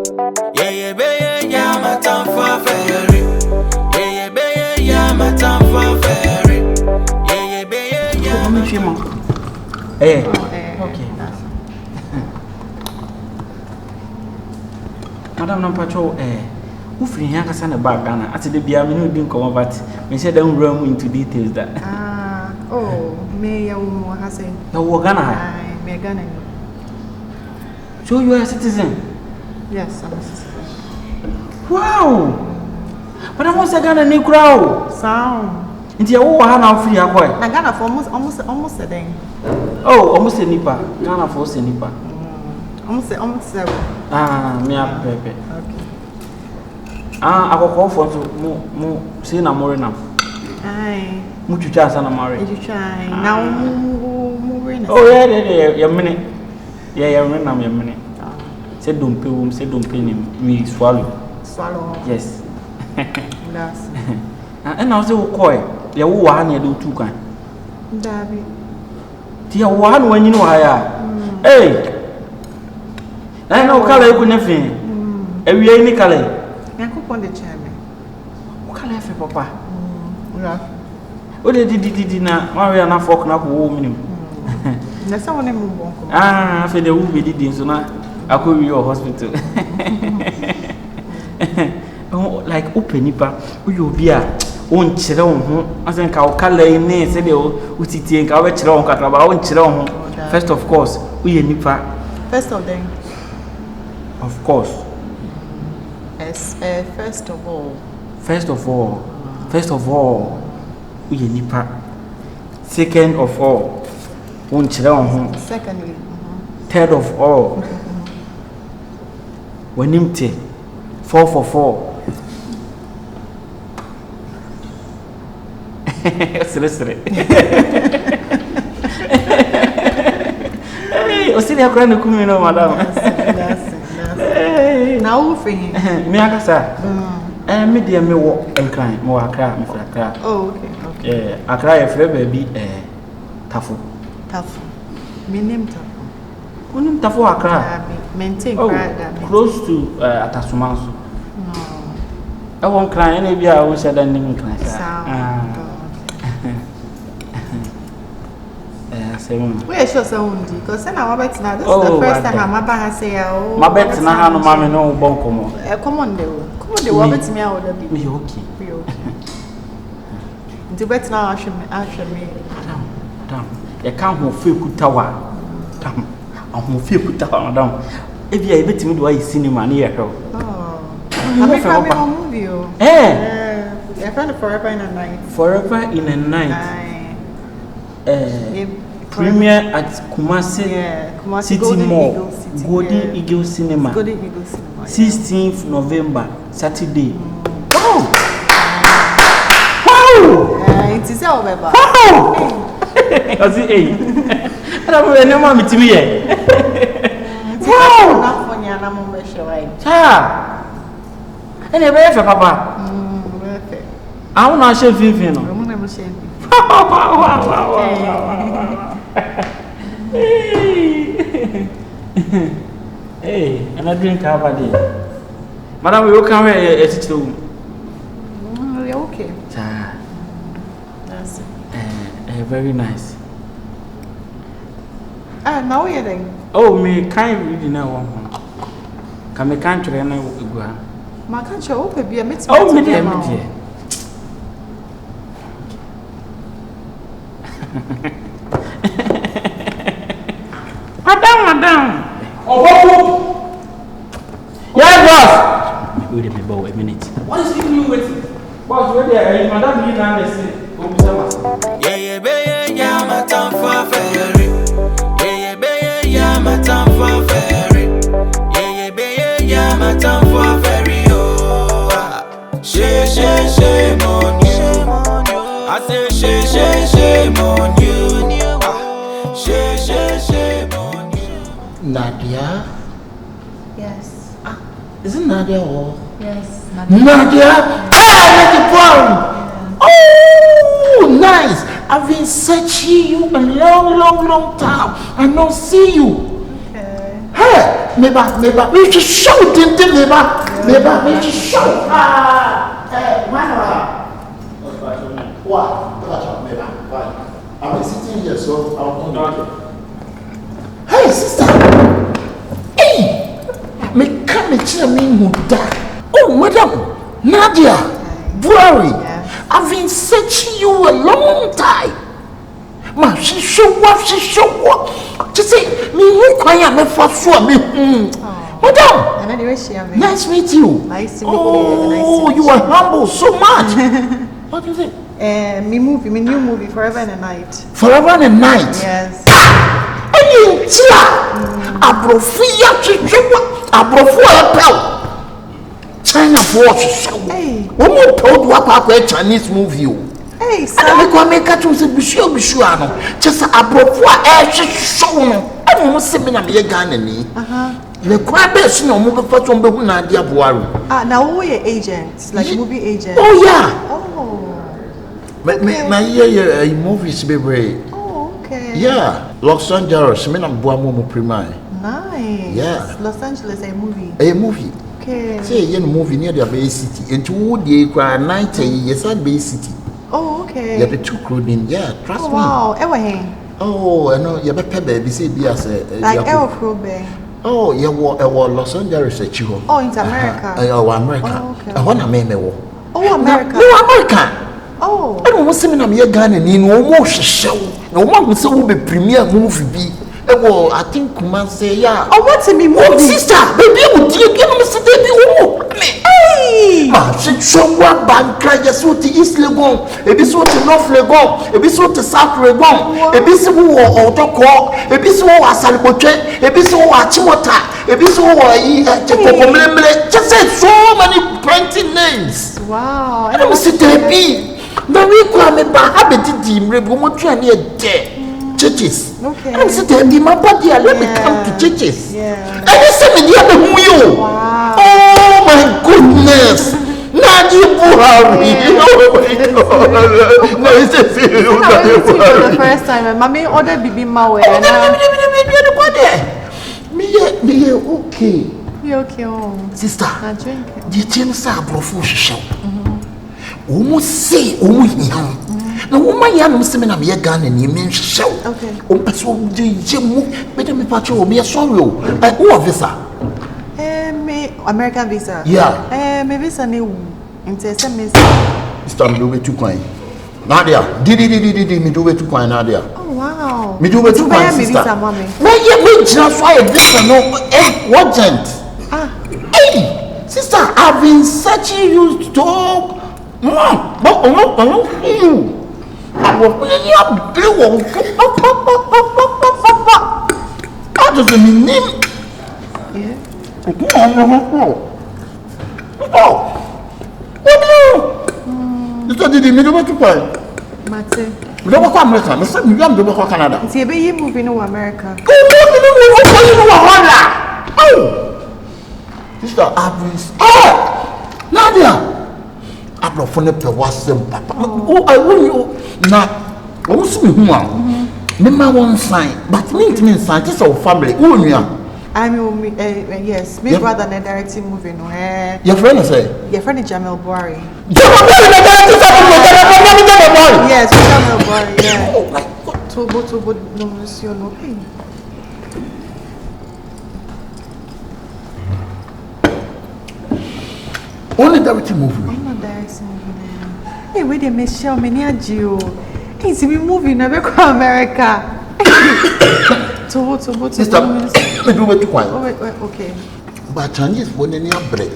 Yeah, yeah, baby, yeah, my time for fairy. Yeah, yeah, baby, yeah, my time for fairy. Yeah, yeah, baby, yeah. Hey, okay. Madam Nampacho, who free young son of Bagana? I said, the Biamino didn't come over, but we said, don't run into details that. Oh, may I has a no Wagana. May Ghana. So you are a citizen? Yes, I'm a citizen. Wow! But I was a Ghana new crowd. Sound. Into your Hana free aqua. I Ghana for almost a day. Oh, almost a nipper. Ghana for a nipper. Almost 7. Me up, Pepe. Okay. I will call for more, say no more enough. Aye. Much chance and I'm married. Did you try? Now, moving. Oh, yeah, your minute. Yeah, your minute. Say don't pay him, say don't pay him. Me swallow. Yes. That's. And I was so coy. There were one you do two kind. David. Dear one when you know I am. Hey! I know color you couldn't find. Every any color. I cook on the chairman. What color for papa? What did you now? Maria and I folk now woman. That's how I move on. I feel the woman did so now. I could be your hospital. Like open nipa, you be a own children. I think our color in there said, oh, we think our children, our children. First, of course, we nipa. First of them. Of course. Yes, first of all. First of all, we nipa. Second of all, one children. Secondly. Third of all, when empty. 4 for 4. Seriously. Hey, o sini akora na kumi no madam. That's. Now who for him? Me akasa. Me dia me wo enkran, me wo akra, me fra akra. Oh, okay. Akra ye frɛ baabi Tafo. Me name Tafo. Unim Tafo akra. Maintain close to Atasumanso. I won't cry any be I wish I didn't even cry. Where show sound because I know about now. This is the first time my baba say, "Oh, my bet na no mama no bon komo." Come on, they want bet me out of me okay. The bet now actually me. Damn. You can't ho fe kutawa. Damn. Ho fe kutawa madam. If you bet me do I cinema near her. I'm coming on movie. You're kind of Forever in a Night. Forever in a Night. Premiere at Kumasi City Mall, Golden Eagle Cinema. 16th November, Saturday. Wow! It is all about. Wow! I see, I don't know what to me. Wow! And a very fair papa. I want to share Fifi. Hey, and I drink Abadi. Madam, we will come here at 2. Okay. That's very nice. Now you're then. Oh, me can't read now. Come, I can't train. My country open be a meet. Oh, me dear. Madam. Oh, yeah, boss. Wait a minute. What is keeping you waiting? Boss, wait there. Madam, you can't listen. Yeah, my time for fairy. Yeah, my time for fairy. Yeah, my time for fairy. Oh, shame on you. I say shame on you. Shame on you. Nadia? Yes. Isn't Nadia or? Yes. Nadia? Oh, nice. I've been searching you a long time. I don't see you. Okay. Hey, Meba, we should show them, Meba, we should show. What? Meba, I've been sitting here, so I'll come. Hey, sister. Hey, me come and tell me who died. Oh, madam, Nadia, Buari, I've been searching you a long time. Ma, she show what? Just say, me who quiet me for sure, me. Madam, nice to meet you. Nice to meet you. Oh, you are humble so much. What do you think? Me new movie, Forever and a Night. Forever and a Night? Yes. Any Abrofia Abrofo China for Hey. One more told what a Chinese movie. Hey, I don't want to make a choice. Be sure. Just Abrofo show. I don't see me. I'm a gun. The crab is no movie for some people. Nadia Buari. Now who are your agents? Like movie agent? Oh yeah. Oh. But my movies be very. Oh, okay. Yeah, Los Angeles. Me na Buamu Prima. Nice. Yeah. Los Angeles a movie. A movie. Okay. Say you movie near the Bay City. And to the 90 years at Bay City. Oh, okay. Yeah, the two clothing. Yeah, trust me. Wow. Ever Oh, I know. You better baby say be as a like Ever Oh, you were Los Angeles at you. Oh, it's America. Oh, America. Oh, okay. I want to make me war. Oh, America. No, America. Oh. I don't want to see me a gun and in almost show. No one will say be premiere movie. Oh, I think Kuman say yeah. Oh, what's in me movie? Oh, sister, baby, would you give me some baby? Oh, hey. she someone bank just what the East Legon, a bit what the North Legon, a bit what the South Legon, a bit who or Toko, a bit who are Saliboche, a bit who are Chimota, a bit who are just said so many plenty names. Wow. I don't see baby. No, we call me by habit, we won't try near there. Churches. Okay. I said, my body, let me come to churches. Yeah. And you said, the other wheel. Wow. Oh my goodness. Nadia Buari. No, it's just for the first time. Mommy ordered Bibi Mawe. Me, okay. You okay? Oh. Sister, I drink it. the things are brofu show. Almost say, oh, no woman yan see me na me gun and you mean show. Okay. Person move better me patrol me sorry. Who visa? Me American visa. Yeah. Me visa ni interest me. Stop me do it too quiet. Nadia, did me do it too quiet, Nadia. Oh wow. Me do it too quiet, sister. Visa, mommy. Why you just why visa no urgent? Hey, sister, I've been searching you to talk. I was putting your blue. How does it mean? Yeah. Oh, what do you? This is the middle of the point. Mate. We don't go America. We say we don't go Canada. See, be you moving to America. Oh, sister, oh, Nadia. I'm not funny per WhatsApp, Papa. Oh, I want you now. What's me who am? Me my one sign, but me sign. This our family. Who you are? I'm yes. Me brother na directing movie no. Your friend is say. Your friend is Jamel Buari. Yes, Jamel Buari. Yeah. Oh my God. Tobo no monsieur no. Only directing movie. I'm not directing movie. Hey, wait a minute, Michelle, me near you. Hey, see me movie never go America. Tobo. Sister, me do what you want. Oh wait, okay. But Chinese when they are bread.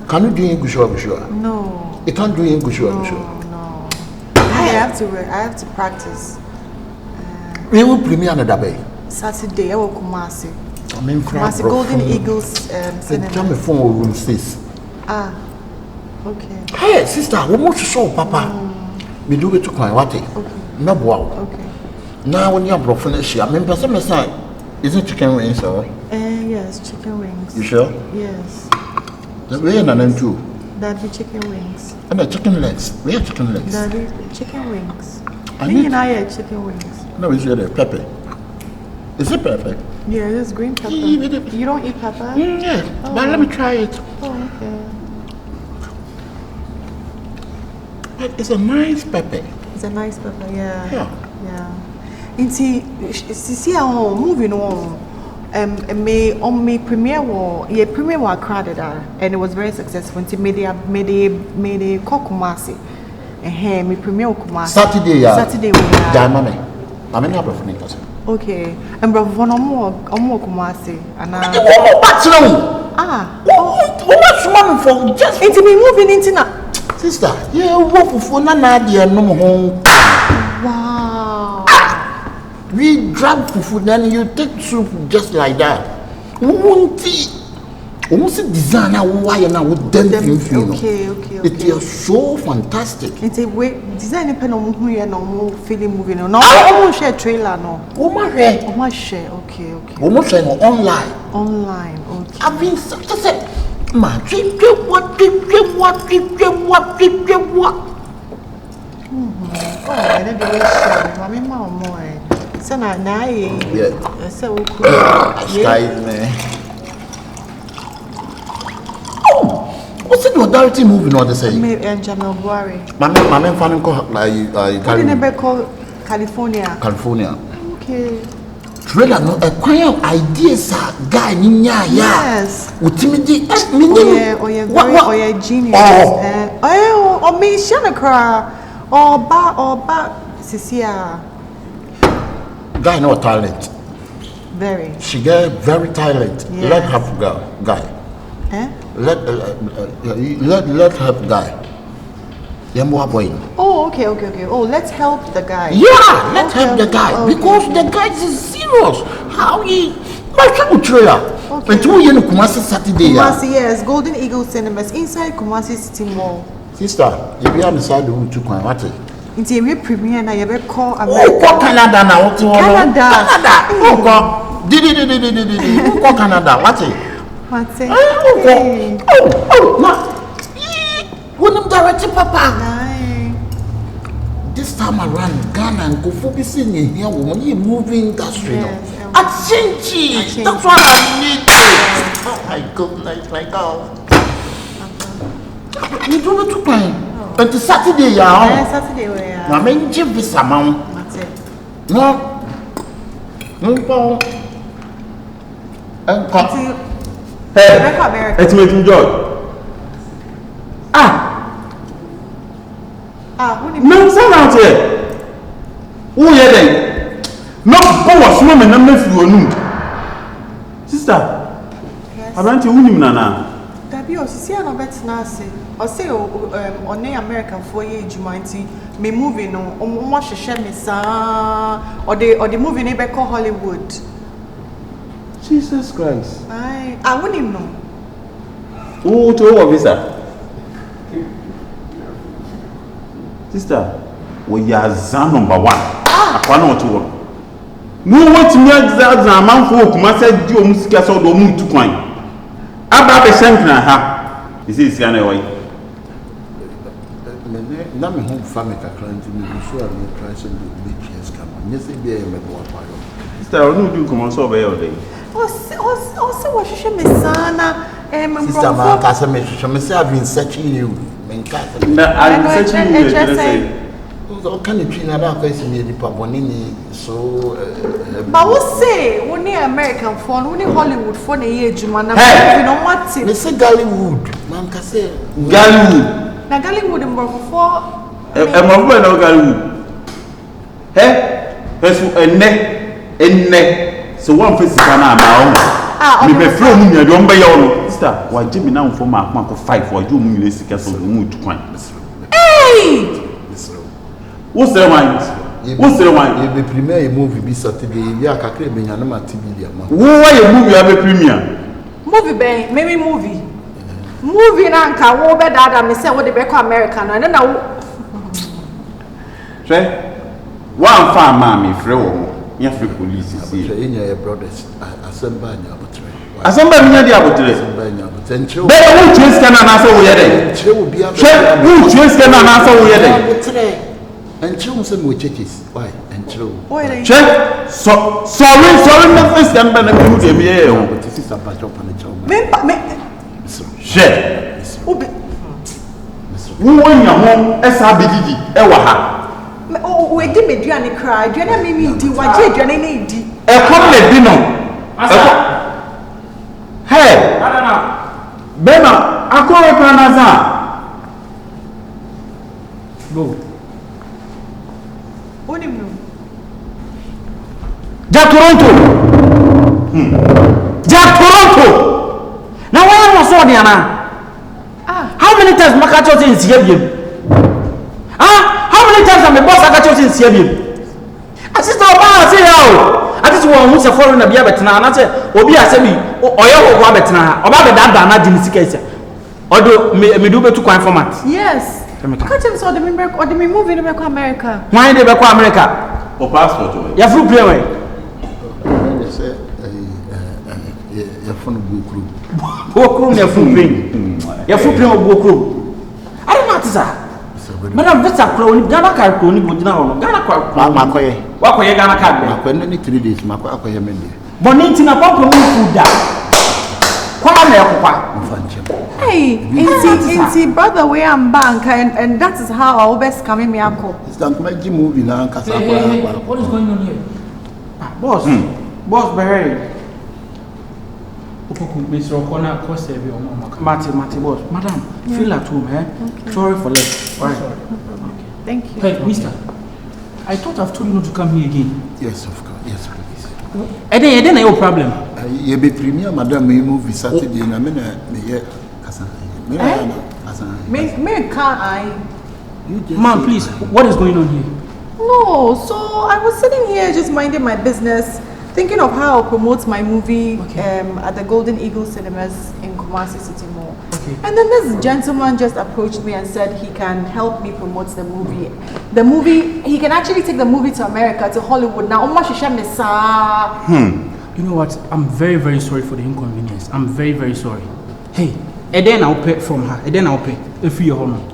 Can you do English or sure? No. You can't do English or sure. No. I have to practice. We will premiere another day. Saturday, I will Kumasi. I mean, Kumasi Golden Eagles cinema. Tell me phone room 6. Okay. Hey, sister, we want to show Papa. Me do it to quiet. What? Okay. No wow. Okay. Now when you're broken, I mean, person me say, is it chicken wings or? Yes, chicken wings. You sure? Yes. The way and then too. That'd be chicken wings. And the chicken legs. Where chicken legs? That'd be chicken wings. I Me need. and I had chicken wings. No, it's really pepper. Is it pepper? Yeah, this green pepper. You don't eat pepper? Yeah, but let me try it. Oh, okay. But it's a nice pepper. It's a nice pepper, yeah. Yeah. Yeah. And see, moving on. Me premiere was crowded, and it was very successful. Until made a Kumasi. Me premiere Kumasi. Saturday, yeah. Saturday, yeah, mommy. I'm in a professional person. Okay. And brother, no more Kumasi. And What's wrong? What's wrong for just into me moving into now. Sister, yeah, work for Nadia no home. Wow. We drop fufu, then you take soup just like that. Almost designer why now with them. Okay. It is so fantastic. It's a way design pen on no feeling moving. No, I won't share trailer no. Oh share. Okay. Almost online. Okay. I've been such a set. Ma, what? Oh, and then the way share. Mommy, more. So now, Yeah. So Man. Oh, what's the authority moving or the same? Me and Buari. My man found Call California. California. Okay. Trailer no a quiet ideas guy ninya ya. Yes. Utimidi very genius. Oh me shana cry. Ba Cecilia. Guy no talent. Very. She get very talent. Yes. Let her guy. Let her guy. Boy. Oh, okay. Oh, let's help the guy. Yeah, let's help the guy because the guy is serious. How he? My trailer. Okay. 2 years Kumasi Saturday. Kumasi, yes, Golden Eagle Cinemas inside Kumasi City Mall. Sister, if you have decided to come, what? It's a real premiere now. You better call America. Oh, Canada now. Canada. Oh, God. Did. Oh, Canada. What? What's it? Oh, no. When I'm directing, Papa. This time around, Ghana and Kofu be singing here. When you moving industry, I change. That's what I need. Oh my goodness, my God. You do not to pay. But the Saturday, yeah. Saturday, yeah. I mean, give this amount. That's it. No. Hey, it's me, George. No, sound out here. Who are they? No, go was woman and nephew. Sister, I ran to him, Nana. Dabi o sisi ana bet na ase. O say on American 4 year jumanti me movie no omo hwehwe me sa or the movie na be call Hollywood. Jesus Christ. I won't him no. Who to over visa? Sister, we are zan number 1. Akwana oto. No what me exam amanfo kuma say di o musika so do mu tu kwan. Aba be shankna ha. This is Ghana way. Na me home family kakra nti me so am try to do BTS come. Yes e be me bo apa yo. Sister, I no do come so be your day. O se wo hwehwe me sana Sister, man, I say me say I've been searching you. I'm searching you. So can you train that person me the pabonini so but we say we need American phone, we need Hollywood phone a year juma na we don't want it. Me say Gollywood. Man can say Gollywood. Na Gollywood mbofo for mbofo na Gollywood. Pesu enne so one face kana ma o. Me be flow mu nya do mbe ya o. Sister, wa jimi na mfo ma akwa 5 wa ju mu nyile sika so do mu tukwan. Hey! What's the one? You be premiere a movie be Saturday. You are kakre be nya na ma TV dia ma. Wo wa ye movie abi premiere? Movie be, maybe movie. Movie na nka wo be dada me say wo de be ko America na na wo. Tre. One farm mama frɛ wo. Ya frɛ police see. Tre nya your brothers assemble nya abotre. Assemble nya dia abotre. Assemble nya abotre. Nche wo. Be wo chase kana na so wo ye den. Nche wo bia. Tre wo chase kana na so wo ye den. And children say more churches. Why? And Check. Sorry, Mrs. Gamba, and you give me a sister patch up on the job. Share. Who won your home, SRBD, Ewaha? Oh, we give me Johnny cry. Johnny made me do what Johnny need. A comment dinner. Hey, Bema, I call it Panaza. Go. Jack Toronto. Jack Toronto. Now why was so Diana? How many times Makacho in Siabium? How many times am a boss Akacho in Siabium? I just don't say how. I just want to foreign a Biabetana, and I said, Obi Asemi, or your Wabetana, or Babba Dana Jinisicasa. Or do me do better format? Yes. Catch him so the member or the movie in America. Why did they go America? Or passport? You're full play. Your phone book room. Book room, your full play. Your full play of book room. I don't know, sir. Madam, that's a crony. Ghana car crony would now. Ghana car. Makoye. What were you Ghana car? Makoye, 3 days. Makoye, Mendy. Bonitina Papa food that. Hey, inti brother, where I'm bank, and that is how our best coming me uncle. It's not my movie now. What is going on here? Boss, boss, Barry. Mr. O'Connor, cost every Marty, boss. Madam, feel at home, eh? Okay. Sorry for less. All right. Okay. Thank you. Hey, mister, I thought I've told you not to come here again. Yes, of course. Yes, please. And then your problem. You be premier, madam, we move Saturday, and I mean, Me can't I? Ma'am, please, what is going on here? No, so I was sitting here just minding my business, thinking of how I'll promote my movie at the Golden Eagle Cinemas in Kumasi City Mall. Okay. And then this gentleman just approached me and said he can help me promote the movie. He can actually take the movie to America, to Hollywood. Now, You know what? I'm very, very sorry for the inconvenience. I'm very, very sorry. Hey, and then I'll pay from her. And then I'll pay if you're home.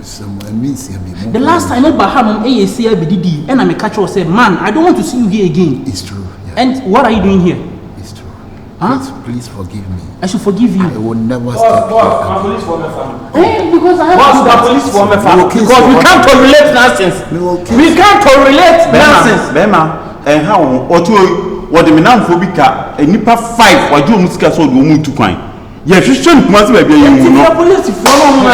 The last time I had on AAC and I'm a catcher said, man, I don't want to see you here again. It's true. Yeah. And what are you doing here? It's true. Huh? Please forgive me. I should forgive you. I will never stop. Police for my family. Because I have to police for my family. Because we can't tolerate nonsense. We can't tolerate nonsense. Bema, and how what the Minam Phobika, a Nipa 5, or do Musca so do move to coin. Yes, you shouldn't must be a police follow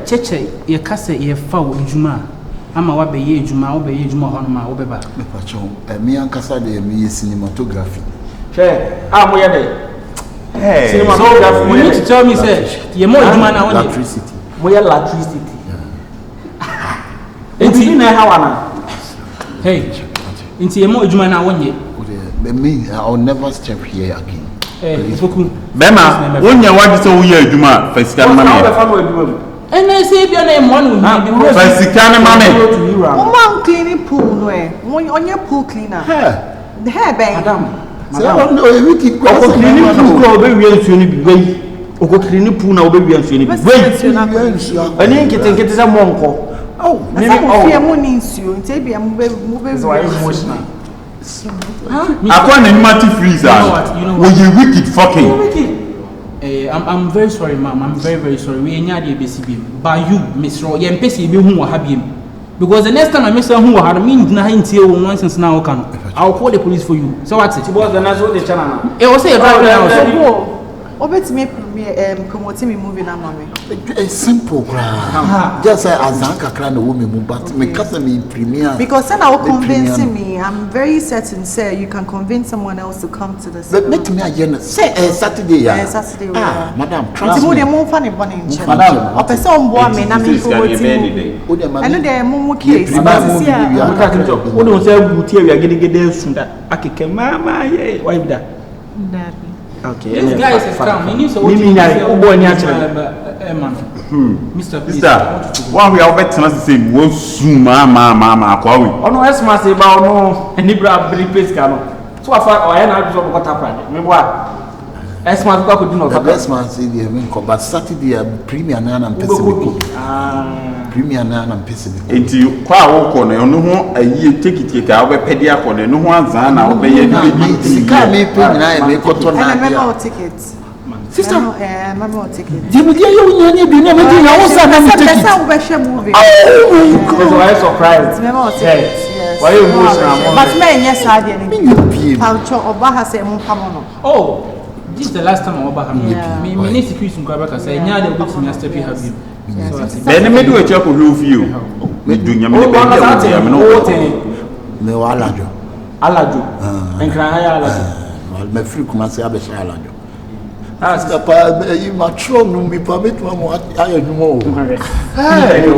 Cheche, your casse, your foul in Juma. I'm a wabe, Juma, obey Juma, Honma, Obeba. Me and Cassade, me cinematography. I'm where hey, cinematography. You need to tell me, say, you're more Juma now. Electricity. We are electricity. It's in a Hawana. Hey, into your more Juma now, one year. I'll never step here again. Bema, when you want to say we are Juma, Festival money. And I say your name one Festival money. Woman cleaning pool, no, on your pool cleaner. The hair bang. Madam, we keep cleaning pool, baby, and soon be way. Oko cleaning pool now, baby, and soon be way. And then get some monko. Oh, maybe I means you, and take me a movie. So I'm emotional. I want a matty freezer. When you wicked fucking. I'm very sorry, ma'am. I'm very, very sorry. We ain't had a BCB. But you, Miss Roy, and Pessy, who are happy. Because the next time I miss who had mean nothing till nonsense now, I'll call the police for you. So what's it? It was the national channel. It was a driver. Obet me promoting me movie now, mommy. It's simple, just as Anka clan a woman, but me cousin me premier. Because then I will convince me. I'm very certain, sir. You can convince someone else to come to the cinema. Let me again say Saturday. Saturday. Madam, trust me. Madam, I person boy me na me promoting. I know there more case. We don't say we are getting there soon. That akeke mama yeah. Why that? Okay. This guy is calm. He needs to watch Mr. One we are better to say, "Won't soon, mama, Kwawi." Oh no, that's my say about no. Any brave place, Gano. So I thought, I had not got up. Remember what? Esma ko do no The best man say the mean come but Saturday premier na na mpese premier na na mpese enti kwa wo ko no no ho ayi ticket ka wo pedi akọ no ho azan na wo be ye ni sika me pe nyina me koto na memo tickets. Sister, memo tickets. di me dia yo nyanya bi na me di na wo sa na me ticket. That's how we share movie. Oh my God. so I surprised. Memo tickets. Yes. Why you emotional? But me yes idea ni. PM. Paucho oba ha say mo pamo no. Oh, this is the last time I over Yeah. me need to quit some Quebec say nya dey go to me step have you. then me do a check who feel me do nyame be be ya me no Me wa alajo. Alajo. Enkran ha ya alajo. Wal me free kuma say abesha alajo. Sister pa you mature no me pa me to mo ayo nwo. Hey, you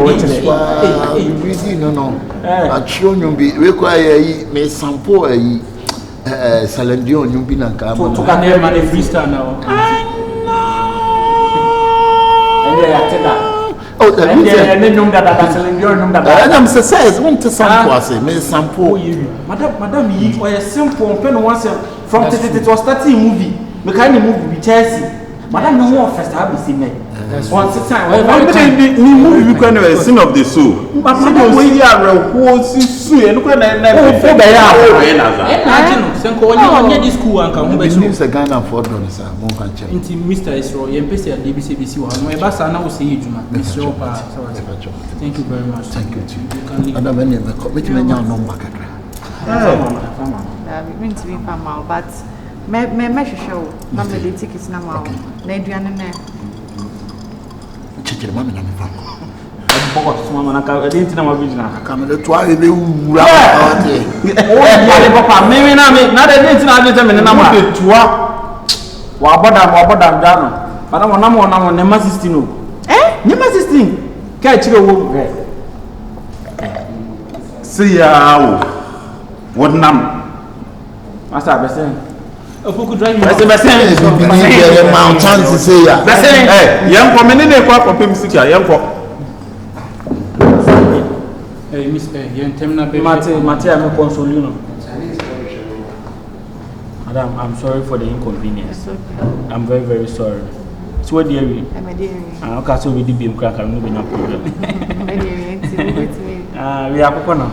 really no. Mature no be we kwa yi me sample yi Salendio nyumbi na kama. To can hear man freestyle now. I know. And they are that. Oh, the music. And they know that Salendio know that. I'm says want to sample say me sample. Madam yi or a simple pen once from it was starting movie. Me kind of movie be Chelsea. Madam no more first have see me. Once a time. ni movie we can a sin of the soul but madam we ya reho sisu e no na for be ya na sen ko onye this school anka ho be so News Ghana for don sir mo kan che. nti Mr. Isro ye pese DBCBC wa no e ba sa na wo se yeduma Mr. Pa thank you very much. Thank you too. You can leave. Ada me me ko me nya number kakra. We mean to be fama but me show na me the tickets na ma na aduane na Chekere mama na me fa. Boko so mama na ka e dinti na ma bijina Aka me to a be wura ate. o ya le papa me na de dinti na de me na ma de tua wa bodam jano madam na mo ne ma 16 o ne ma 16 ka chire wo see ya what nam master besen ofuku drive me Bese mountain to say ya. besen yem ko me ne ko akopem sika yem ko miss yen temna be mate am consolino madam I'm sorry for the inconvenience. I'm very very sorry. So what dear we okay so we did be no problem. me dear We are kokona